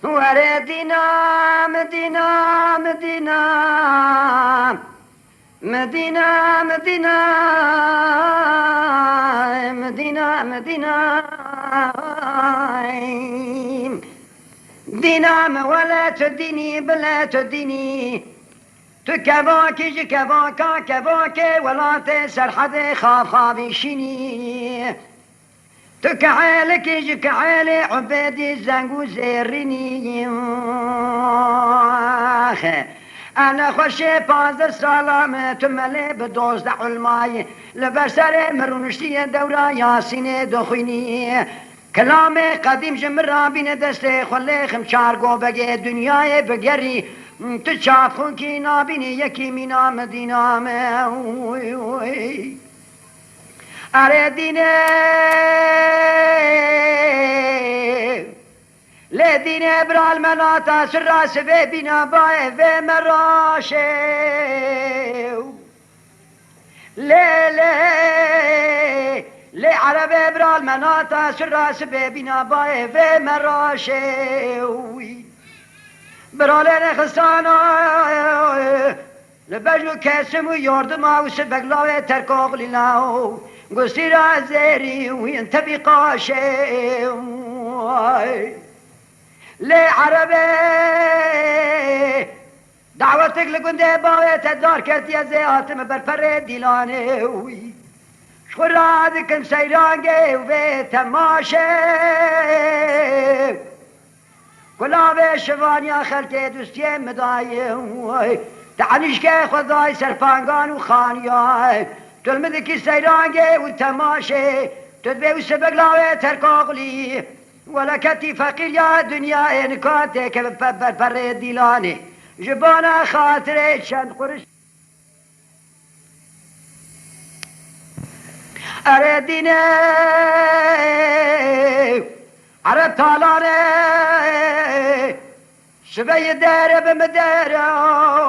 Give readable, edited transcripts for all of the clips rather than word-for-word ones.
وردنا مدينة مدينة مدينة مدينة مدينة مدينة دينا ولا تديني بلا تديني تكباكي جكباكا كباكي ولا تسر حد خاف خابيشيني تكعالك جكعالي عبادي الزنقو زيريني أنا خوشي باز السلام تملي بدوز دعو الماي لبسر مرونشتي دورا ياسين دخيني كلامي قديم جمرا بين دستي خلي خمشار قو بقي دنياي بقري تشافون كي نابيني يكي منا مدينة أرديني لديني برال مناطا سراس في بنا باي في مراشي لي عربي برال مناطا سراس في بنا باي في مراشي برالين خستانا لبجو كاسم ويوردما وسبقلاوي تركوغ للاو قصيرا زيري وينتبي قاشي لي عربي دعوتك لقندي باوي تدار كتيا زياتم برفر ديلاني شخرادكم سيرانجي وفي تماشي كلابي شفانيا خلتي دوستي مداي تعنيش كي خداي سرفانقان وخانياي تلمدكي سيرانجي والتماشي تدبي وسبق لاوي تركوغلي ولا كتي فقير يا دنيا إن كنتك برفر ديلاني جبانا خاطري شند قرش أرديني عرب طالاني شبي دار بمداروي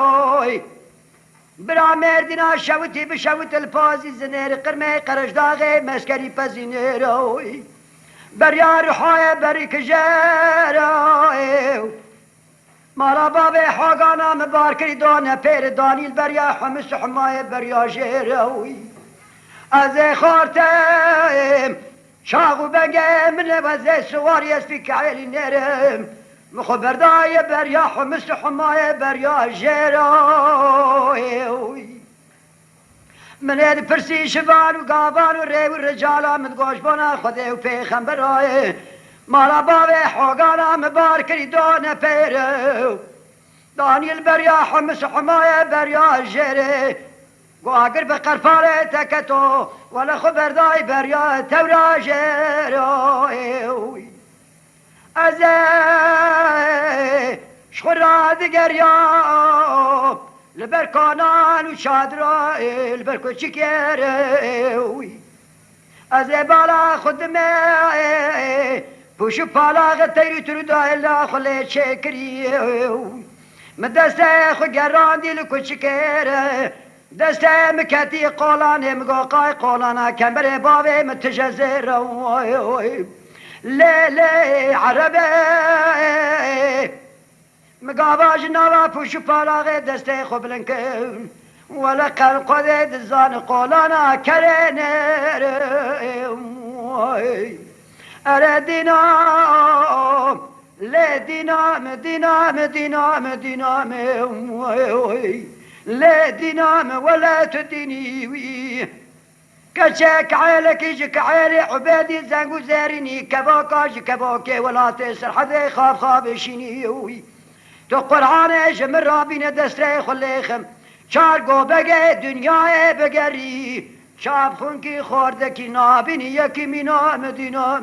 برا مردنا شوتي بشوت الفازي زنير قرمي قرش داغي مسكري بزينيروي بريا رحايا بريك جاروي مالا بابي حاقانا مباركري دونا بير دانيل بريا حمس حماية بريا جيروي ازي خورتم شاغو بقى من وزي سوار يسفيك عيلي نرم مخبر داي بريا حمس حماية بريا جيروي من هاد برسي شبان وقابان وري والرجالة متقوش بنا خذي وفيخم براي مالا بابي حوقانا مباركري دونا بيرو دانيل بريا حمس حماية بريا جيري قاقر بقرفالي تكتو ولا خبر داي بريا تورا جيروي ازي شخرا دقريا لبركانان وشادرا البركو شكيروي ازي بالا خدمي بوشو بالا غتيري تردا الا خلي شكريوي مدسته خو گراندي لكو شكير دسته مكتي قولاني مقاقاي قولانا كمبري بابي متجزر لي عربي مقاباج نوا بوشو بالاغي دسته خو بلنكم ولا قل قدد الزان قولانا كرينر أردنا لدينا مدينة مدينة مدينة لدينا ولا تديني كشك عيلك يجك عيلي عبادي زنقو زاريني كباكاج كباكي ولا تسر حدا خاف خابشيني تقرعاني جمر رابين دستري خليخم شارقو بقى دنياي بقري شاب خونكي خوردكي نابيني يكي منا مدينة